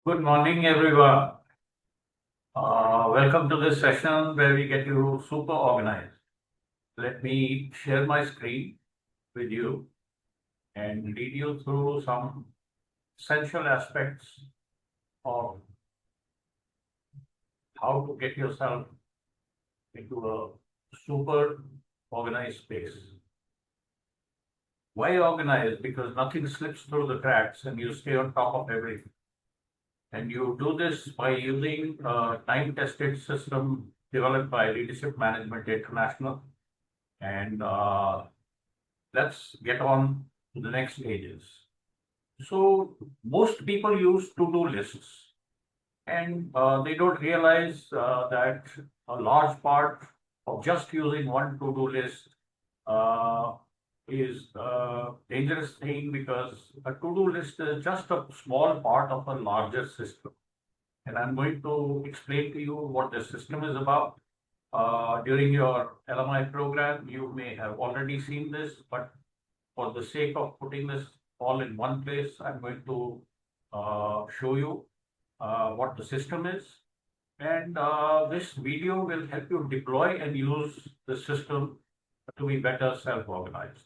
Good morning, everyone. Welcome to this session where we get you super organized. Let me share my screen with you and lead you through some essential aspects of how to get yourself into a super organized space. Why organized? Because nothing slips through the cracks and you stay on top of everything. And you do this by using a time-tested system developed by Leadership Management International. And let's get on to the next stages. So most people use to-do lists, and they don't realize that a large part of just using one to-do list uh, is a dangerous thing, because a to-do list is just a small part of a larger system. And I'm going to explain to you what the system is about. During your LMI program, you may have already seen this, but for the sake of putting this all in one place, I'm going to show you what the system is. And this video will help you deploy and use the system to be better self-organized.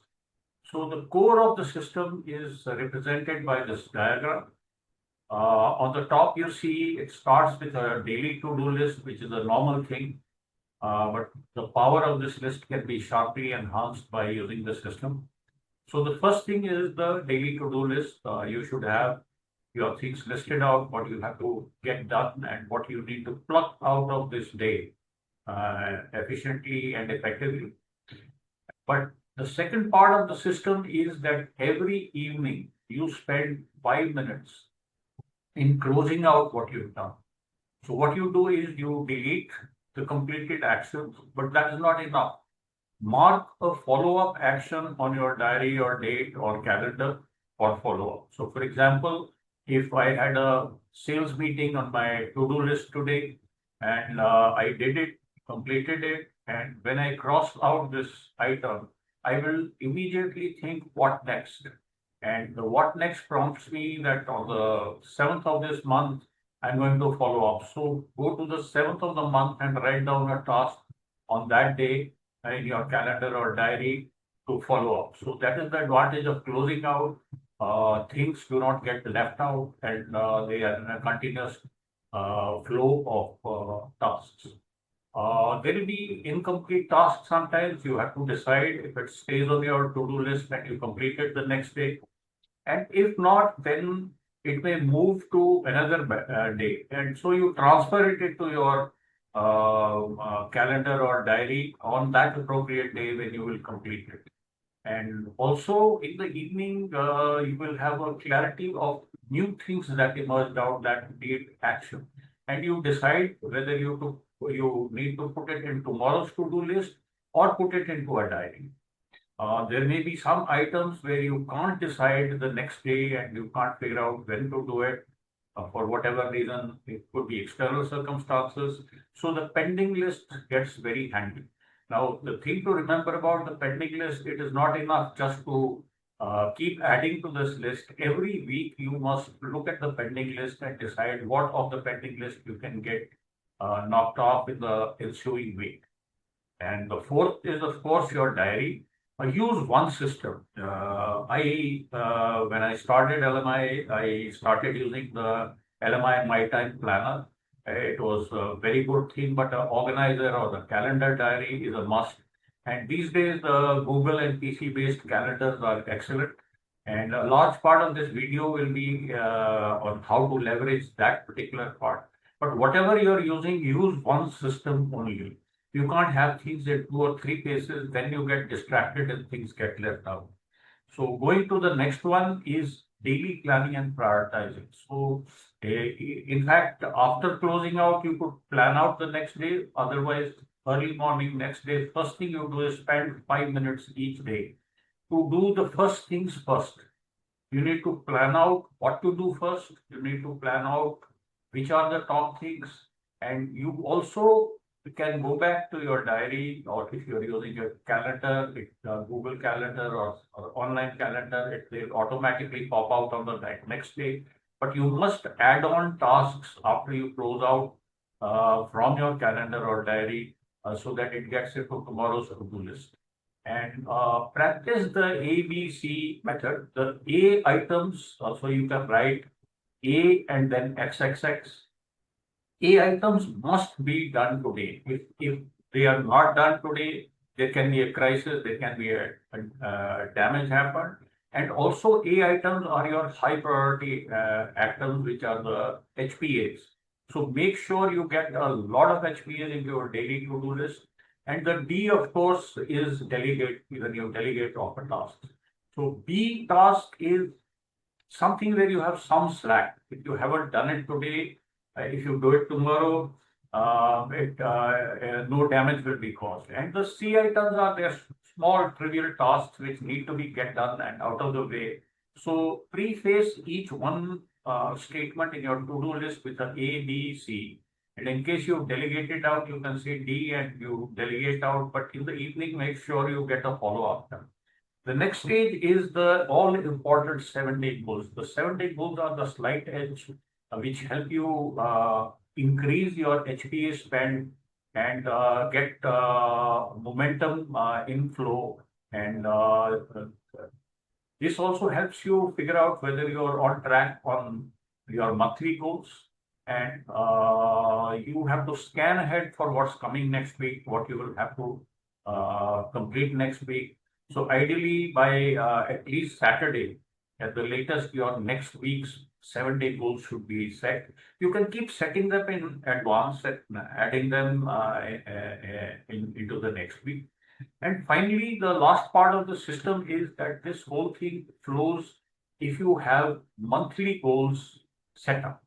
So the core of the system is represented by this diagram. On the top, you see it starts with a daily to-do list, which is a normal thing. But the power of this list can be sharply enhanced by using the system. So the first thing is the daily to-do list. You should have your things listed out, what you have to get done and what you need to pluck out of this day efficiently and effectively. But the second part of the system is that every evening you spend 5 minutes in closing out what you've done. So what you do is you delete the completed actions, but that is not enough. Mark a follow-up action on your diary or date or calendar for follow-up. So for example, if I had a sales meeting on my to-do list today and I did it, completed it, and when I cross out this item, I will immediately think what next. And the what next prompts me that on the 7th of this month, I'm going to follow up. So go to the 7th of the month and write down a task on that day in your calendar or diary to follow up. So that is the advantage of closing out. Things do not get left out, and they are in a continuous flow of tasks. There will be incomplete tasks sometimes. You have to decide if it stays on your to-do list and you complete it the next day. And if not, then it may move to another day. And so you transfer it into your calendar or diary on that appropriate day when you will complete it. And also in the evening, you will have a clarity of new things that emerged out that need action. And you decide whether you need to put it in tomorrow's to-do list or put it into a diary. There may be some items where you can't decide the next day and you can't figure out when to do it for whatever reason. It could be external circumstances. So the pending list gets very handy. Now, the thing to remember about the pending list, it is not enough just to keep adding to this list. Every week, you must look at the pending list and decide what of the pending list you can get knocked off in the ensuing week. And the fourth is, of course, your diary. I use one system. When I started LMI, I started using the LMI My Time Planner. It was a very good thing, but an organizer or the calendar diary is a must. And these days, the Google and PC-based calendars are excellent. And a large part of this video will be on how to leverage that particular part. But whatever you're using, use one system only. You can't have things in two or three places, then you get distracted and things get left out. So going to the next one is daily planning and prioritizing. So in fact, after closing out, you could plan out the next day. Otherwise, early morning next day, first thing you do is spend 5 minutes each day to do the first things first. You need to plan out what to do first. You need to plan out which are the top things. And you also can go back to your diary, or if you're using your calendar, Google Calendar or online calendar, it will automatically pop out on the next day. but you must add on tasks after you close out from your calendar or diary so that it gets into tomorrow's to-do list. And practice the ABC method. The A items, also you can write A and then XXX. A items must be done today. If they are not done today, there can be a crisis, there can be a damage happen. And also A items are your high priority items, which are the HPAs. So make sure you get a lot of HPAs into your daily to-do list. And the D, of course, is delegate, when you delegate offer tasks. So B task is something where you have some slack. If you haven't done it today, if you do it tomorrow, no damage will be caused. And the C items are their small trivial tasks which need to be get done and out of the way. So preface each one statement in your to-do list with a A, B, C. And in case you delegate it out, you can say D and you delegate out. But in the evening, make sure you get a follow-up done. The next stage is the all important 7-day goals. The 7-day goals are the slight edge which help you increase your HPA spend and get momentum inflow. And this also helps you figure out whether you're on track on your monthly goals. And you have to scan ahead for what's coming next week, what you will have to complete next week. So ideally, by at least Saturday, at the latest, your next week's 7-day goals should be set. You can keep setting them in advance and adding them into the next week. And finally, the last part of the system is that this whole thing flows if you have monthly goals set up.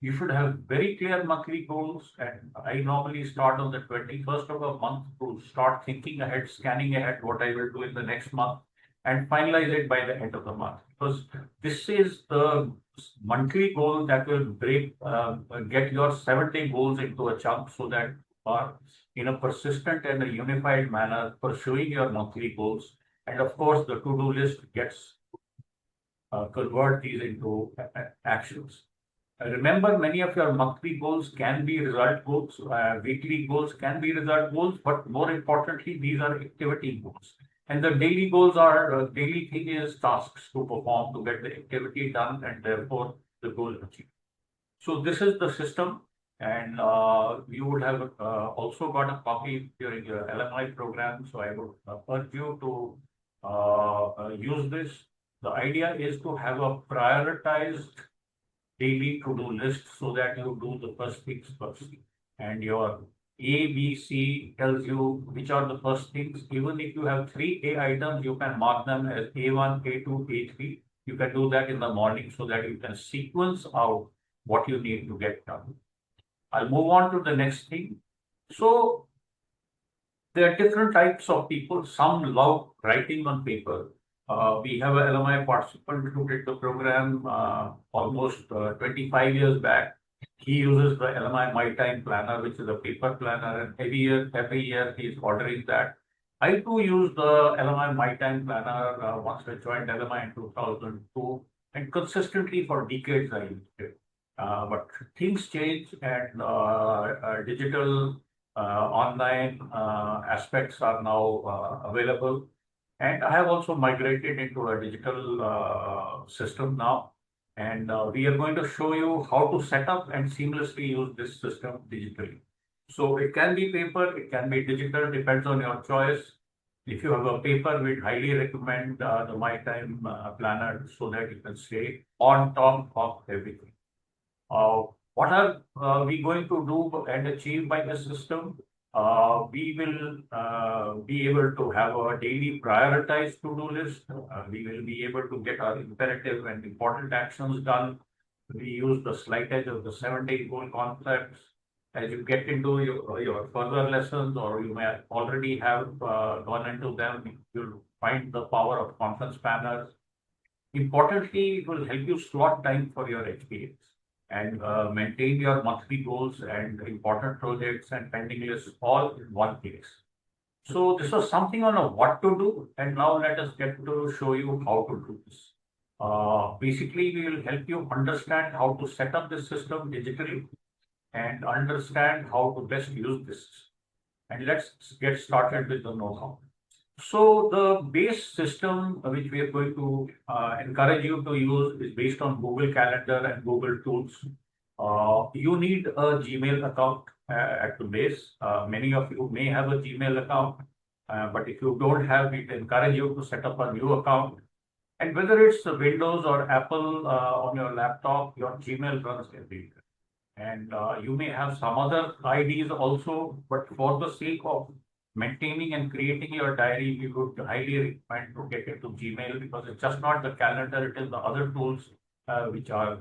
You should have very clear monthly goals, and I normally start on the 21st of a month to start thinking ahead, scanning ahead what I will do in the next month, and finalize it by the end of the month. Because this is the monthly goal that will get your 7-day goals into a chunk so that you are in a persistent and a unified manner pursuing your monthly goals. And of course, the to-do list gets convert these into actions. Remember, many of your monthly goals can be result goals, weekly goals can be result goals, but more importantly, these are activity goals. And the daily goals are daily thing is tasks to perform to get the activity done, and therefore the goal achieved. So this is the system, and you would have also got a copy during your LMI program. So I would urge you to use this. The idea is to have a prioritized daily to-do list so that you do the first things first. And your A, B, C tells you which are the first things. Even if you have 3 A items, you can mark them as A1, A2, A3. You can do that in the morning so that you can sequence out what you need to get done. I'll move on to the next thing. So there are different types of people. Some love writing on paper. We have a LMI participant who did the program almost 25 years back. He uses the LMI My Time Planner, which is a paper planner, and every year he's ordering that. I too use the LMI My Time Planner once I joined LMI in 2002, and consistently for decades I used it. But things change, and digital online aspects are now available. And I have also migrated into a digital system now. And we are going to show you how to set up and seamlessly use this system digitally. So it can be paper, it can be digital, depends on your choice. If you have a paper, we'd highly recommend the My Time Planner so that you can stay on top of everything. What are we going to do and achieve by the system? We will be able to have a daily prioritized to-do list. We will be able to get our imperative and important actions done. We use the slight edge of the 7-day goal concepts. As you get into your further lessons, or you may already have gone into them, you'll find the power of conference planners. Importantly, it will help you slot time for your HPAs and maintain your monthly goals and important projects and pending lists all in one place. So this was something on what to do, and now let us get to show you how to do this. Basically, we will help you understand how to set up this system digitally and understand how to best use this. And let's get started with the know-how. So the base system which we are going to encourage you to use is based on Google Calendar and Google Tools. You need a Gmail account at the base. Many of you may have a Gmail account, but if you don't have, we encourage you to set up a new account. And whether it's Windows or Apple on your laptop, your Gmail runs everywhere. And you may have some other IDs also, but for the sake of maintaining and creating your diary, we would highly recommend to get into Gmail because it's just not the calendar, it is the other tools which are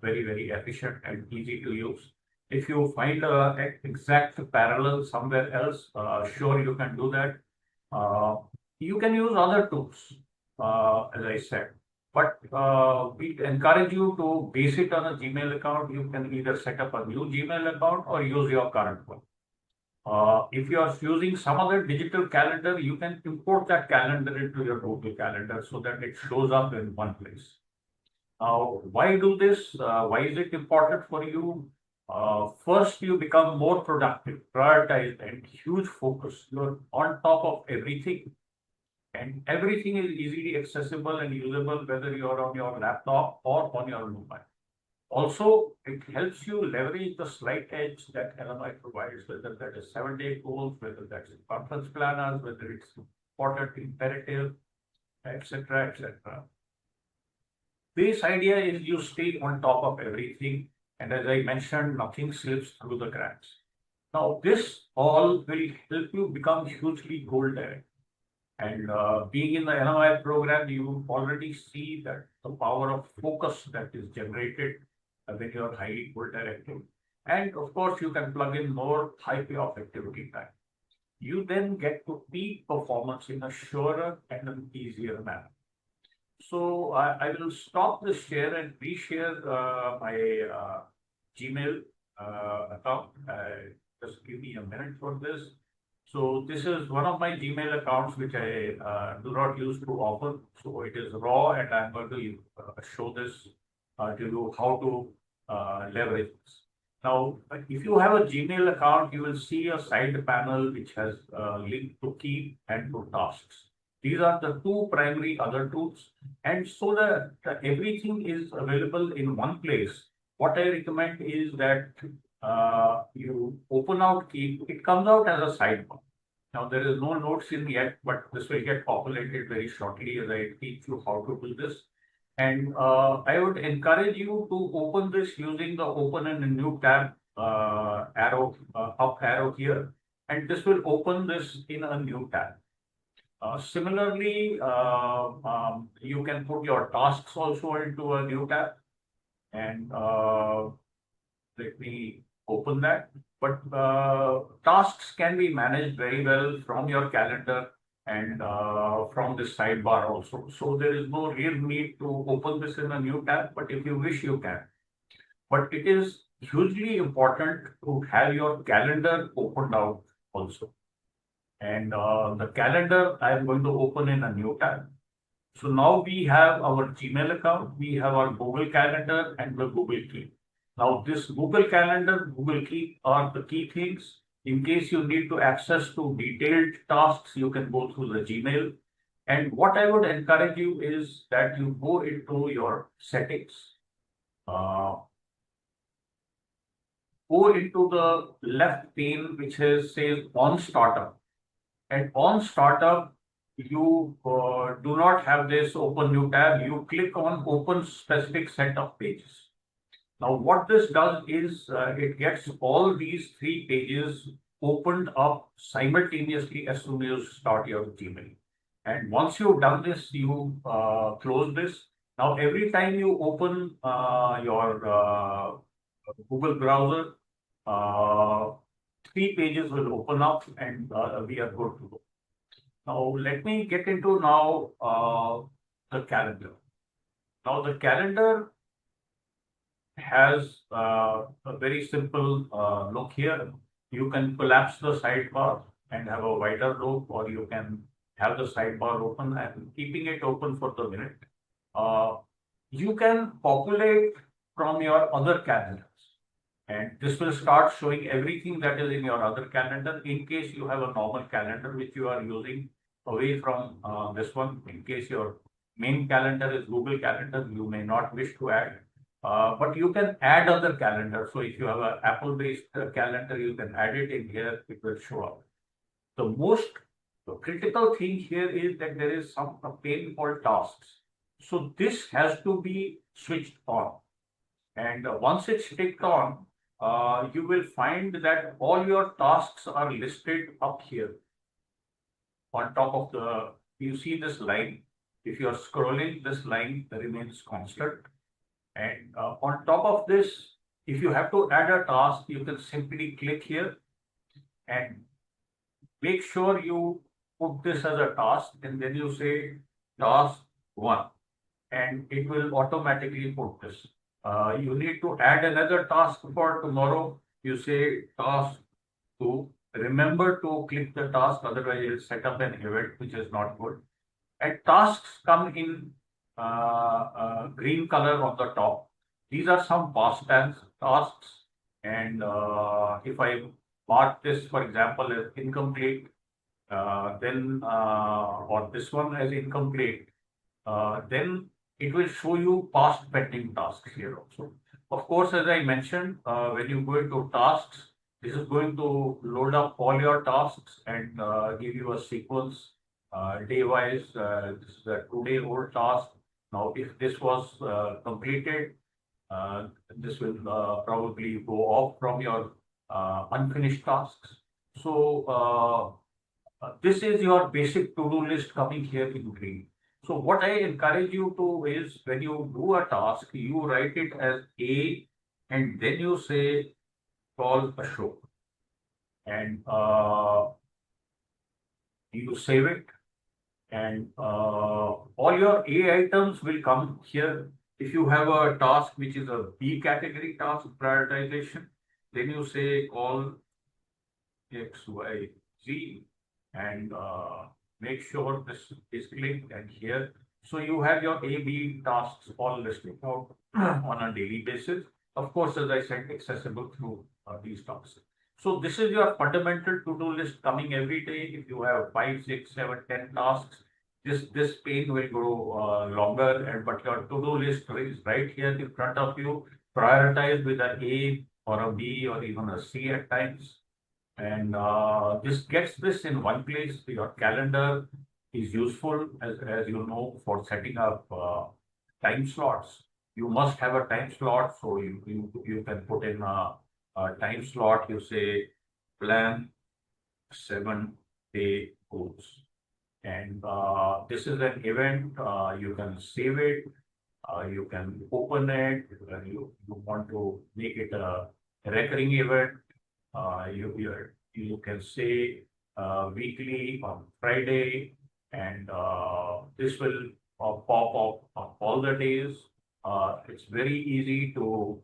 very, very efficient and easy to use. If you find an exact parallel somewhere else, sure you can do that. You can use other tools, as I said. But we encourage you to base it on a Gmail account. You can either set up a new Gmail account or use your current one. If you are using some other digital calendar, you can import that calendar into your Google Calendar so that it shows up in one place. Now, why do this? Why is it important for you? First, you become more productive, prioritized, and huge focus. You're on top of everything. And everything is easily accessible and usable, whether you're on your laptop or on your mobile. Also, it helps you leverage the slight edge that LMI provides, whether that is 7-day goals, whether that's conference planners, whether it's important imperative, etc., etc. Base idea is you stay on top of everything, and as I mentioned, nothing slips through the cracks. Now, this all will help you become hugely goal direct. And being in the LMI program, you already see that the power of focus that is generated when you are highly goal directed. And of course, you can plug in more high payoff activity time. You then get to peak performance in a surer and an easier manner. So I will stop this share and reshare my Gmail account. Just give me a minute for this. So this is one of my Gmail accounts which I do not use too often. So it is raw, and I'm going to show this to you how to leverage this. Now, if you have a Gmail account, you will see a side panel which has link to Keep and to Tasks. These are the two primary other tools. And so that everything is available in one place, what I recommend is that you open out Keep. It comes out as a sidebar. Now, there is no notes in yet, but this will get populated very shortly as I teach you how to do this. And I would encourage you to open this using the open in a new tab arrow, up arrow here. And this will open this in a new tab. Similarly, you can put your tasks also into a new tab. And let me open that. But tasks can be managed very well from your calendar and from this sidebar also. So there is no real need to open this in a new tab, but if you wish, you can. But it is hugely important to have your calendar opened out also. And the calendar I am going to open in a new tab. So now we have our Gmail account, we have our Google Calendar and the Google Keep. Now this Google Calendar, Google Keep are the key things. In case you need to access to detailed tasks, you can go through the Gmail. And what I would encourage you is that you go into your settings. Go into the left pane, which says on startup. And on startup, you do not have this open new tab. You click on open specific set of pages. Now, what this does is it gets all these 3 pages opened up simultaneously as soon as you start your Gmail. And once you've done this, you close this. Now, every time you open your Google browser, 3 pages will open up and we are good to go. Now, let me get into the calendar. Now, the calendar has a very simple look here. You can collapse the sidebar and have a wider look, or you can have the sidebar open and keeping it open for the minute. you can populate from your other calendars. And this will start showing everything that is in your other calendar in case you have a normal calendar which you are using away from this one. In case your main calendar is Google Calendar, you may not wish to add. But you can add other calendars. So if you have an Apple-based calendar, you can add it in here, it will show up. The most critical thing here is that there is some a pane called tasks. So this has to be switched on. And once it's ticked on, you will find that all your tasks are listed up here on top of the, you see this line. If you're scrolling, this line remains constant. And on top of this, if you have to add a task, you can simply click here and make sure you put this as a task and then you say task 1 and it will automatically put this. You need to add another task for tomorrow. You say task 2. Remember to click the task, otherwise it will set up an event, which is not good. And tasks come in green color on the top. These are some past tense tasks. And if I mark this, for example, as incomplete, then or this one as incomplete, then it will show you past pending tasks here also. Of course, as I mentioned, when you go into tasks, this is going to load up all your tasks and give you a sequence day-wise. This is a 2-day-old task. Now, if this was completed, this will probably go off from your unfinished tasks. So this is your basic to-do list coming here in green. So what I encourage you to is when you do a task, you write it as A and then you say call Ashok. And you save it. And all your A items will come here. If you have a task which is a B category task prioritization, then you say call X, Y, Z and make sure this is clicked and here. So you have your A, B tasks all listed out on a daily basis. Of course, as I said, accessible through these tasks. So this is your fundamental to-do list coming every day. If you have 5, 6, 7, 10 tasks, this pane will grow longer, and but your to-do list is right here in front of you. Prioritize with an A or a B or even a C at times. And this gets this in one place. Your calendar is useful, as you know, for setting up time slots. You must have a time slot, so you can put in a time slot. You say plan 7-day goals, and this is an event. You can save it. You can open it. You want to make it a recurring event. You can say weekly on Friday, and this will pop up all the days. It's very easy to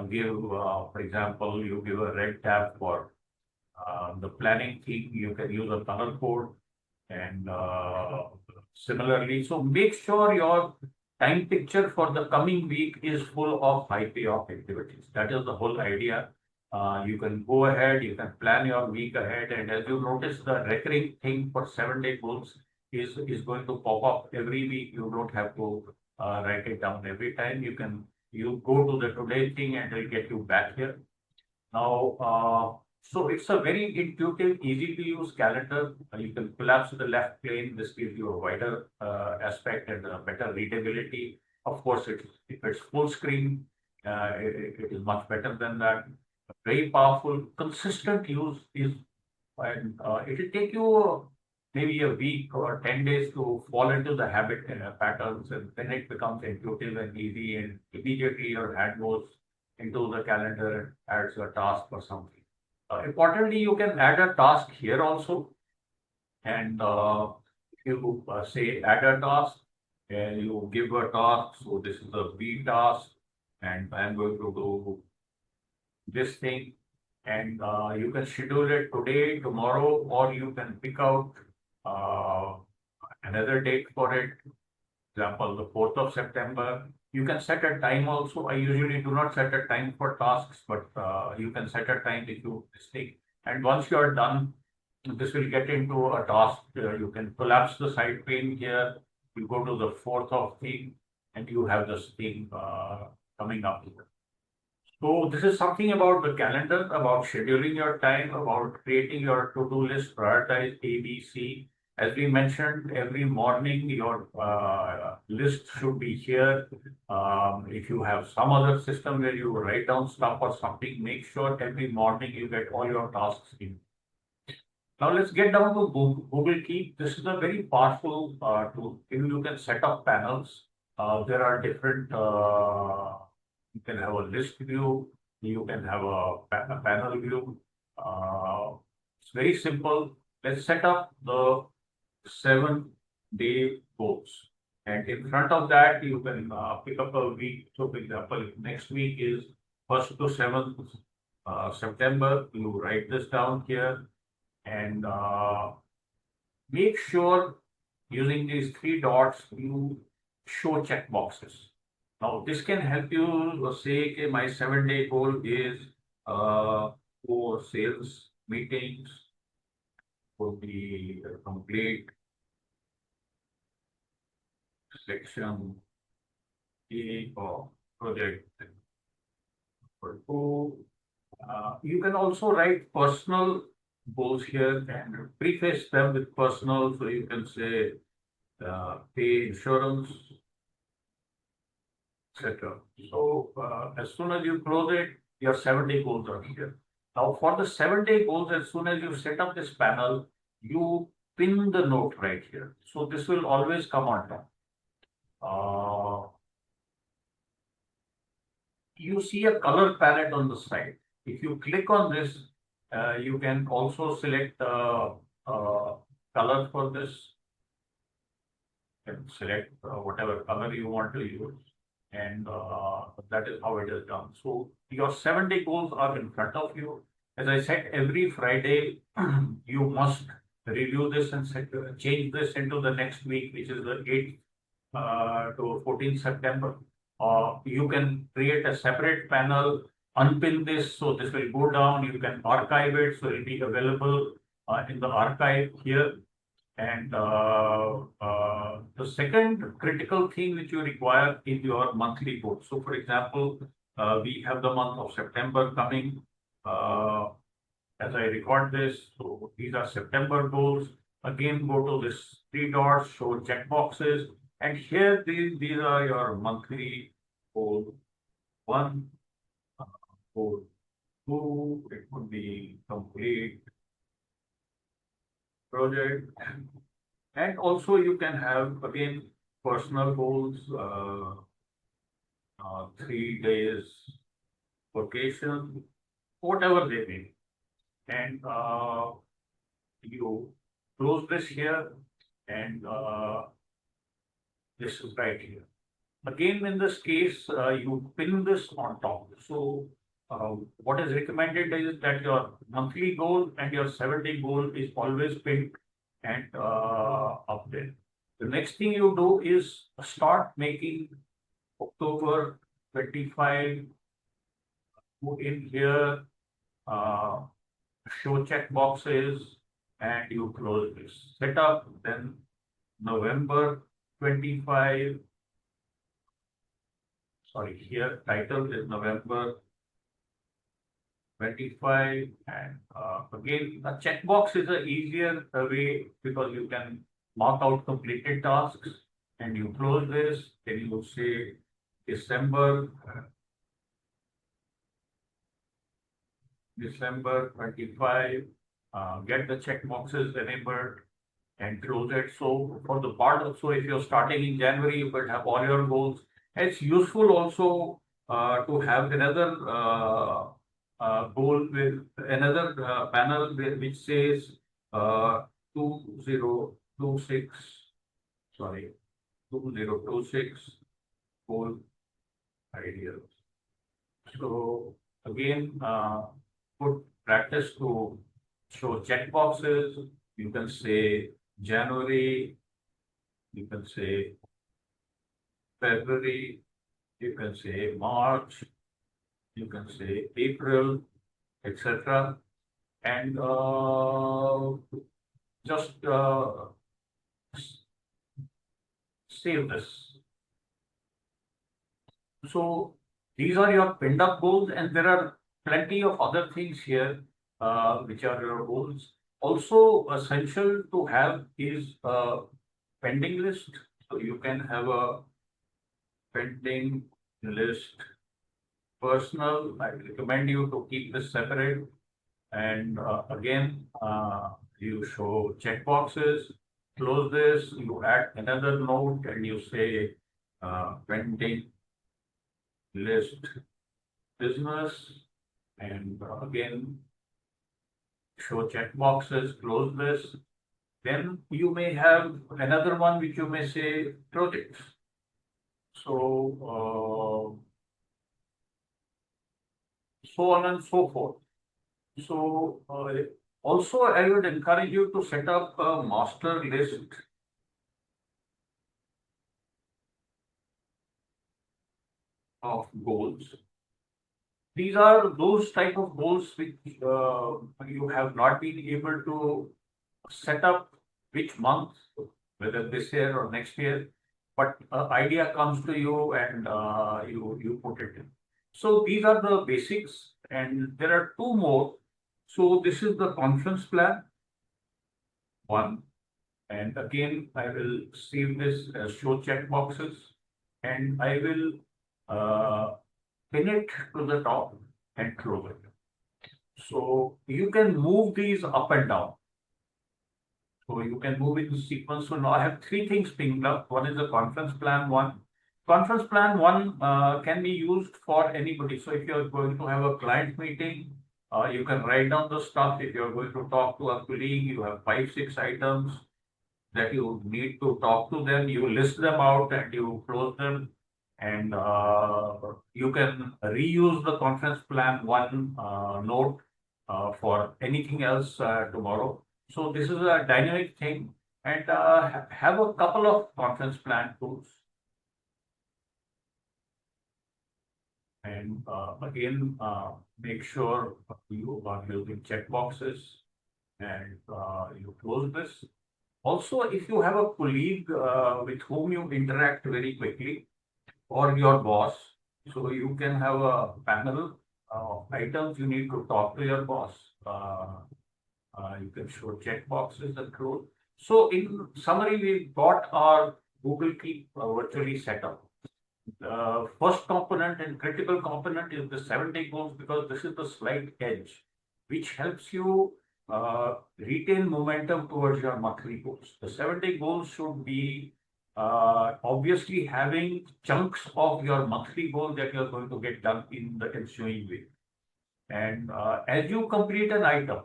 give, for example, you give a red tab for the planning thing. You can use a color code, and similarly, so make sure your time picture for the coming week is full of high payoff activities. That is the whole idea. You can go ahead, you can plan your week ahead, and as you notice, the recurring thing for 7-day goals is going to pop up every week. You don't have to write it down every time. You go to the today thing and it'll get you back here. Now, so it's a very intuitive, easy to use calendar. You can collapse the left plane. This gives you a wider aspect and a better readability. Of course, if it's full screen, it is much better than that. Very powerful, consistent use is, and it will take you maybe a week or 10 days to fall into the habit patterns, and then it becomes intuitive and easy, and immediately your hand goes into the calendar and adds a task or something. Importantly, you can add a task here also, and you say add a task, and you give a task. So this is a B task, and I'm going to do this thing, and you can schedule it today, tomorrow, or you can pick out another date for it. example, the 4th of September. You can set a time also. I usually do not set a time for tasks, but you can set a time if you mistake. And once you are done, this will get into a task. You can collapse the side pane here. You go to the 4th of theme, and you have this theme coming up here. So this is something about the calendar, about scheduling your time, about creating your to-do list, prioritize A, B, C. As we mentioned, every morning your list should be here. If you have some other system where you write down stuff or something, make sure every morning you get all your tasks in. Now let's get down to Google Keep. This is a very powerful tool. You can set up panels. There are different, you can have a list view, you can have a panel view. It's very simple. Let's set up the 7-day goals. And in front of that, you can pick up a week. So for example, if next week is 1st to 7th September, you write this down here. And make sure using these 3 dots, you show check boxes. Now, this can help you say, okay, my 7-day goal is for sales meetings, for the complete section A of project. For 2, you can also write personal goals here and preface them with personal, so you can say pay insurance, etc. So as soon as you close it, your 7-day goals are here. Now for the 7-day goals, as soon as you set up this panel, you pin the note right here. So this will always come on top. You see a color palette on the side. If you click on this, you can also select color for this. You can select whatever color you want to use, and that is how it is done. So your 7-day goals are in front of you. As I said, every Friday you must review this and change this into the next week, which is the 8th to 14th September. You can create a separate panel, unpin this, so this will go down. You can archive it, so it will be available in the archive here. And the second critical thing which you require is your monthly goal. So, for example, we have the month of September coming. As I record this, so these are September goals. Again, go to this 3 dots, show check boxes. And here, these are your monthly goal 1, goal 2, it would be complete project. And also you can have, again, personal goals, 3 days vacation, whatever they may be. And you close this here, and this is right here. Again, in this case, you pin this on top. So what is recommended is that your monthly goal and your 7-day goal is always pinned and up there. The next thing you do is start making October 25, put in here, show check boxes, and you close this. Set up, then November 25. Sorry, here title is November 25, and again, the checkbox is a easier way because you can mark out completed tasks, and you close this. Then you say December 25. Get the checkboxes enabled and close it. So for the part of, so if you're starting in January, you could have all your goals. It's useful also to have another goal with another panel which says 2026, sorry, 2026 goal ideas. So again, put practice to show check boxes. You can say January, you can say February, you can say March, you can say April, etc. And just save this. So these are your pinned up goals, and there are plenty of other things here, which are your goals. Also essential to have is a pending list. So you can have a pending list personal. I recommend you to keep this separate. And again, you show checkboxes, close this, you add another note and you say pending list business. And again, show checkboxes, close this. Then you may have another one which you may say projects. So, so on and so forth. So, also I would encourage you to set up a master list of goals. These are those type of goals which you have not been able to set up which month, whether this year or next year, but idea comes to you and you put it in. So these are the basics, and there are two more. So this is the conference plan one, and again I will save this as show checkboxes, and I will pin it to the top and close it. So you can move these up and down. So you can move it in sequence. So now I have three things pinned up. One is the conference plan one. Conference plan one can be used for anybody. So if you're going to have a client meeting, you can write down the stuff. If you're going to talk to a colleague, you have 5, 6 items that you need to talk to them. You list them out and you close them. And you can reuse the conference plan one note for anything else tomorrow. So this is a dynamic thing, and have a couple of conference plan tools. And again, make sure you are using checkboxes and you close this. Also, if you have a colleague with whom you interact very quickly, or your boss, so you can have a panel of items you need to talk to your boss. You can show checkboxes and close. So in summary, we got our Google Keep virtually set up. The first component and critical component is the 7-day goals, because this is the slight edge which helps you retain momentum towards your monthly goals. The 7-day goals should be obviously having chunks of your monthly goal that you're going to get done in the ensuing week. And as you complete an item,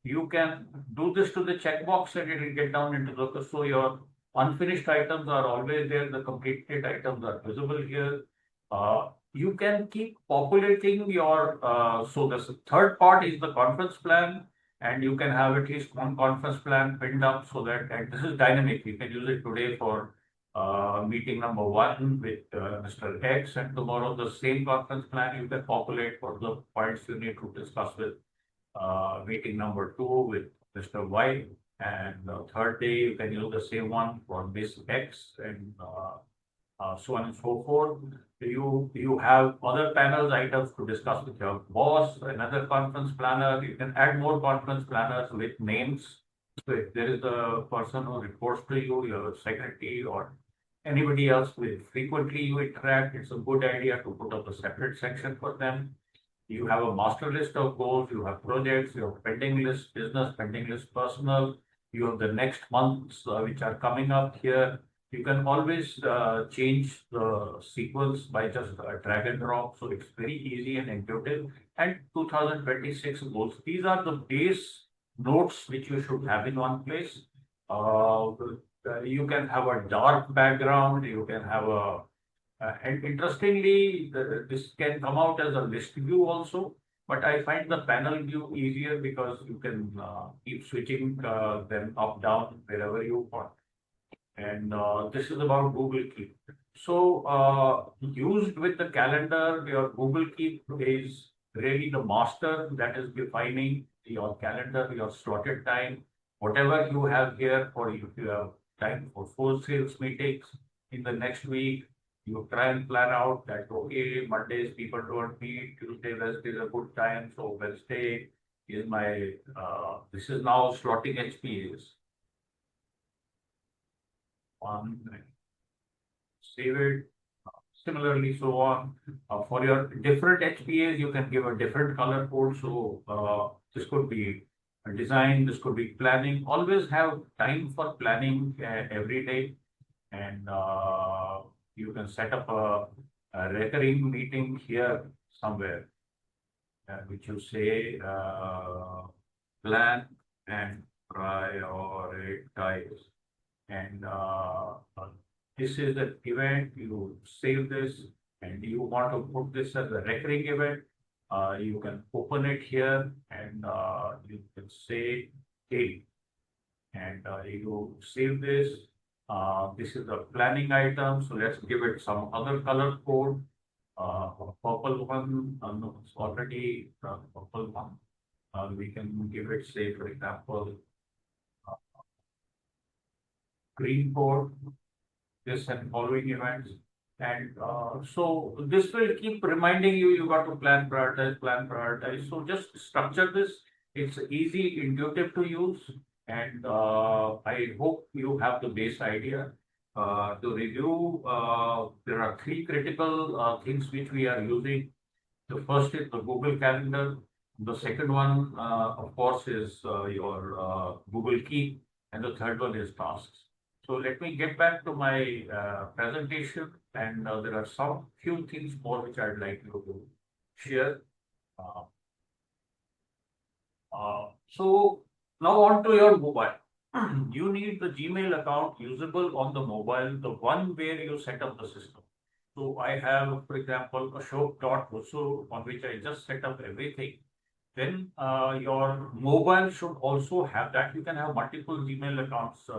you can do this to the checkbox and it will get down into the, so your unfinished items are always there, the completed items are visible here. You can keep populating your, so the third part is the conference plan, and you can have at least one conference plan pinned up so that, and this is dynamic, you can use it today for meeting number 1 with Mr. X, and tomorrow the same conference plan you can populate for the points you need to discuss with meeting number 2 with Mr. Y, and the third day you can use the same one for Miss X, and so on and so forth. You have other panels items to discuss with your boss, another conference planner. You can add more conference planners with names. So if there is a person who reports to you, your secretary or anybody else with frequently you interact, it's a good idea to put up a separate section for them. You have a master list of goals, you have projects, you have pending list business, pending list personal, you have the next months which are coming up here. You can always change the sequence by just drag and drop. So it's very easy and intuitive. And 2026 goals. These are the base notes which you should have in one place. You can have a dark background. You can have a, and interestingly, this can come out as a list view also. But I find the panel view easier because you can keep switching them up, down, wherever you want. And this is about Google Keep. So used with the calendar, your Google Keep is really the master that is defining your calendar, your slotted time, whatever you have here for you. If you have time for 4 sales meetings in the next week, you try and plan out that, okay, Mondays people don't meet, Tuesday, Wednesday is a good time. So Wednesday is my, this is now slotting HPAs. One, save it. Similarly, so on. For your different HPAs, you can give a different color code. So this could be a design, this could be planning. Always have time for planning every day, and you can set up a recurring meeting here somewhere, which you say plan and prioritize. And this is the event, you save this, and you want to put this as a recurring event. You can open it here, and you can say hey, and you save this. This is the planning item, so let's give it some other color code. Purple one, no, it's already purple one. We can give it, say, for example, green code, this and following events. And so this will keep reminding you, you got to plan, prioritize, plan, prioritize. So just structure this. It's easy, intuitive to use. And I hope you have the base idea. To review, there are 3 critical things which we are using. The first is the Google Calendar. The second one, of course, is your Google Keep. And the third one is tasks. So let me get back to my presentation, and there are some few things more which I'd like you to share. Uh, so now on to your mobile. You need the Gmail account usable on the mobile, the one where you set up the system. So I have, for example, Ashok.Vasu on which I just set up everything. Then your mobile should also have that. You can have multiple Gmail accounts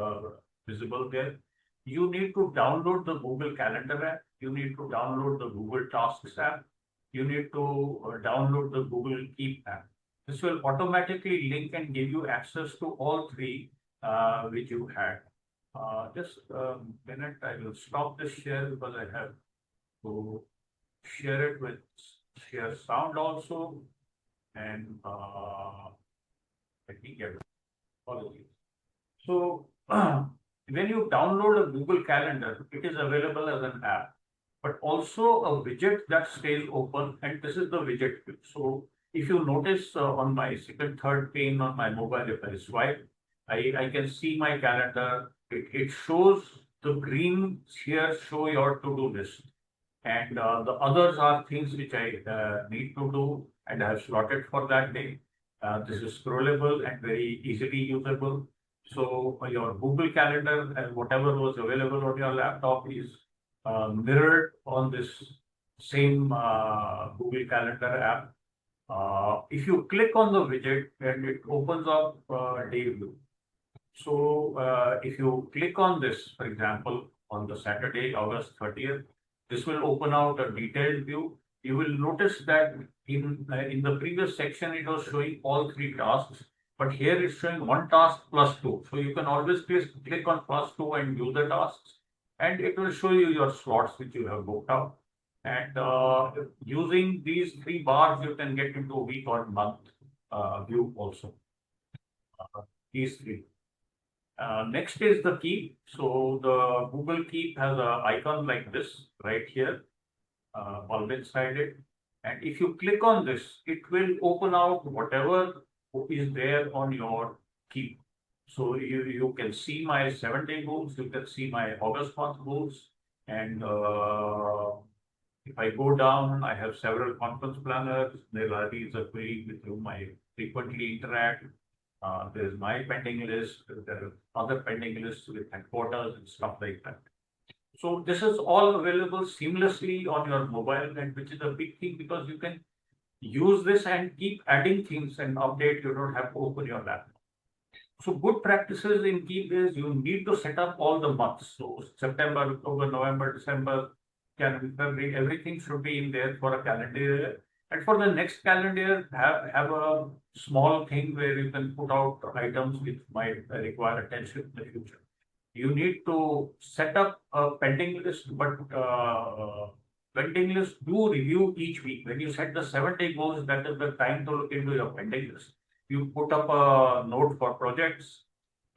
visible there. You need to download the Google Calendar app. You need to download the Google Tasks app. You need to download the Google Keep app. This will automatically link and give you access to all 3 which you had. Just a minute, I will stop this share because I have to share it with share sound also. And let me get apologies. So when you download a Google Calendar, it is available as an app, but also a widget that stays open, and this is the widget. So if you notice on my second, third pane on my mobile, if I swipe, I can see my calendar. It shows the green here, show your to-do list. And the others are things which I need to do and I have slotted for that day. This is scrollable and very easily usable. So your Google Calendar and whatever was available on your laptop is mirrored on this same Google Calendar app. If you click on the widget and it opens up day view. So if you click on this, for example, on the Saturday, August 30th, this will open out a detailed view. You will notice that in the previous section, it was showing all 3 tasks, but here it's showing 1 task plus 2. So you can always click on plus 2 and view the tasks, and it will show you your slots which you have booked out. And using these 3 bars, you can get into week or month view also. These 3. Next is the Keep. So the Google Keep has an icon like this right here, always sided. And if you click on this, it will open out whatever is there on your Keep. So you can see my 7-day goals, you can see my August month goals. And if I go down, I have several conference planners. There are these queries with whom I frequently interact. There's my pending list, there are other pending lists with headquarters and stuff like that. So this is all available seamlessly on your mobile, and which is a big thing because you can use this and keep adding things and update. You don't have to open your laptop. So good practices in Keep is you need to set up all the months. So September, October, November, December, January, February, everything should be in there for a calendar year. And for the next calendar year, have a small thing where you can put out items which might require attention in the future. You need to set up a pending list, but pending list do review each week. When you set the 7-day goals, that is the time to look into your pending list. You put up a note for projects,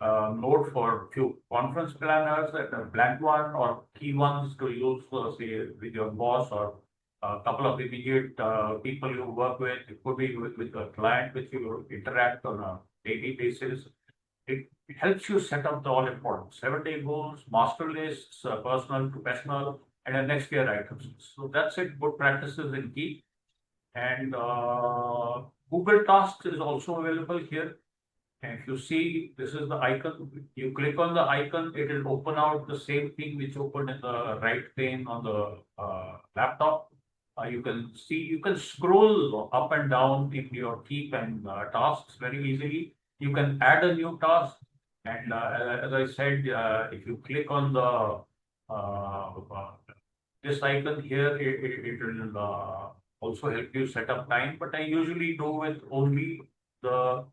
a note for few conference planners, and a blank one or key ones to use, say, with your boss or a couple of immediate people you work with. It could be with a client which you interact on a daily basis. It helps you set up the all important 7-day goals, master lists, personal, professional, and the next year items. So that's it. Good practices in Key. And Google Tasks is also available here. And if you see, this is the icon. You click on the icon, it will open out the same thing which opened in the right pane on the laptop. You can see, you can scroll up and down in your Keep and tasks very easily. You can add a new task. And as I said, if you click on the this icon here, it will also help you set up time. But I usually do with only the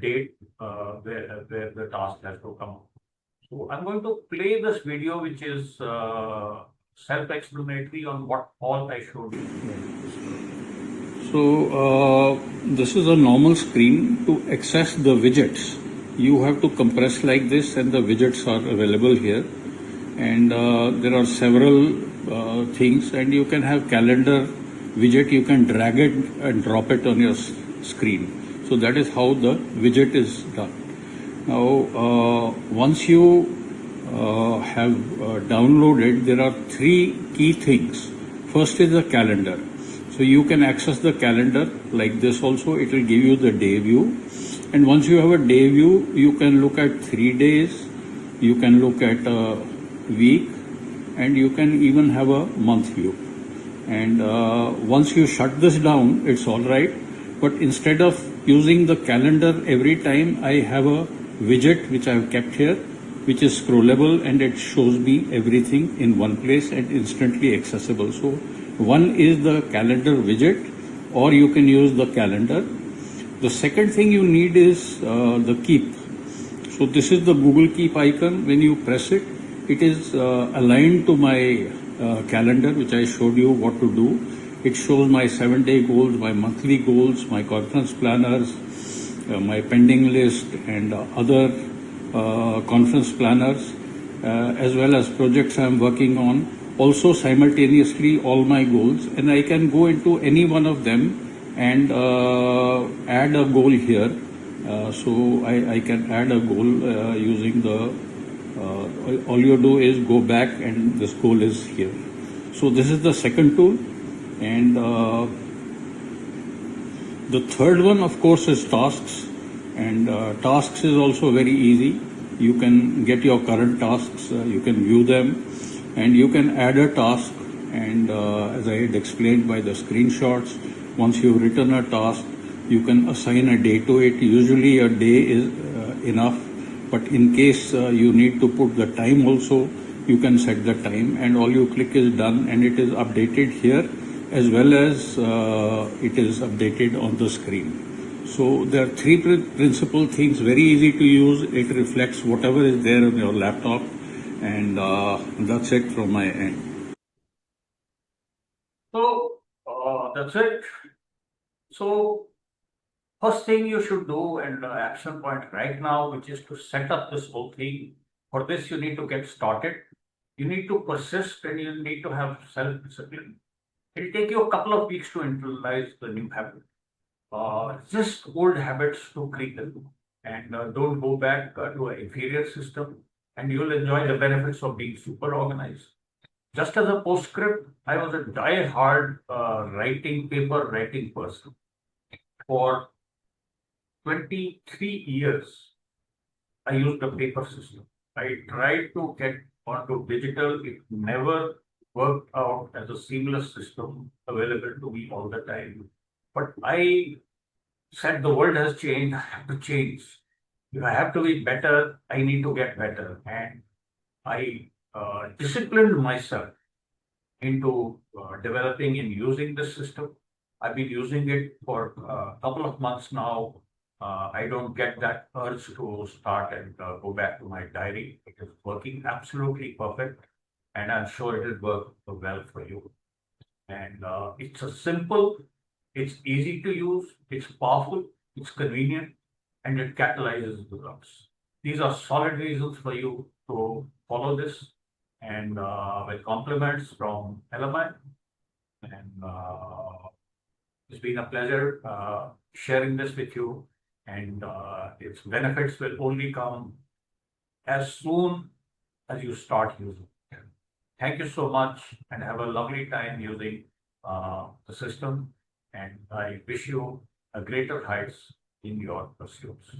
date where the task has to come. So I'm going to play this video, which is self-explanatory on what all I showed you. So this is a normal screen. To access the widgets, you have to compress like this, and the widgets are available here. And there are several things, and you can have calendar widget. You can drag it and drop it on your screen. So that is how the widget is done. Now, once you have downloaded, there are 3 key things. First is the calendar. So you can access the calendar like this also. It will give you the day view. And once you have a day view, you can look at 3 days, you can look at a week, and you can even have a month view. And once you shut this down, it's all right. But instead of using the calendar every time, I have a widget which I have kept here, which is scrollable, and it shows me everything in one place and instantly accessible. So one is the calendar widget, or you can use the calendar. The second thing you need is the Keep. So this is the Google Keep icon. When you press it, it is aligned to my calendar, which I showed you what to do. It shows my 7-day goals, my monthly goals, my conference planners, my pending list, and other conference planners, as well as projects I'm working on. Also simultaneously all my goals, and I can go into any one of them and add a goal here. So I can add a goal using the, all you do is go back and this goal is here. So this is the second tool. And the third one, of course, is tasks. And tasks is also very easy. You can get your current tasks, you can view them, and you can add a task. And as I had explained by the screenshots, once you've written a task, you can assign a day to it. Usually a day is enough, but in case you need to put the time also, you can set the time, and all you click is done, and it is updated here, as well as it is updated on the screen. So there are 3 principal things, very easy to use. It reflects whatever is there on your laptop, and that's it from my end. So that's it. So first thing you should do, and action point right now, which is to set up this whole thing. For this, you need to get started. You need to persist, and you need to have self-discipline. It'll take you a couple of weeks to internalize the new habit. Just old habits to create them, and don't go back to an inferior system, and you'll enjoy the benefits of being super organized. Just as a postscript, I was a die-hard paper writing person. For 23 years, I used the paper system. I tried to get onto digital. It never worked out as a seamless system available to me all the time. But I said the world has changed, I have to change. If I have to be better, I need to get better. And I disciplined myself into developing and using this system. I've been using it for a couple of months now. I don't get that urge to start and go back to my diary. It is working absolutely perfect, and I'm sure it will work well for you. And it's a simple, it's easy to use, it's powerful, it's convenient, and it catalyzes results. These are solid reasons for you to follow this, and with compliments from LMI. And it's been a pleasure sharing this with you, and its benefits will only come as soon as you start using it. Thank you so much, and have a lovely time using the system. And I wish you a greater heights in your pursuits.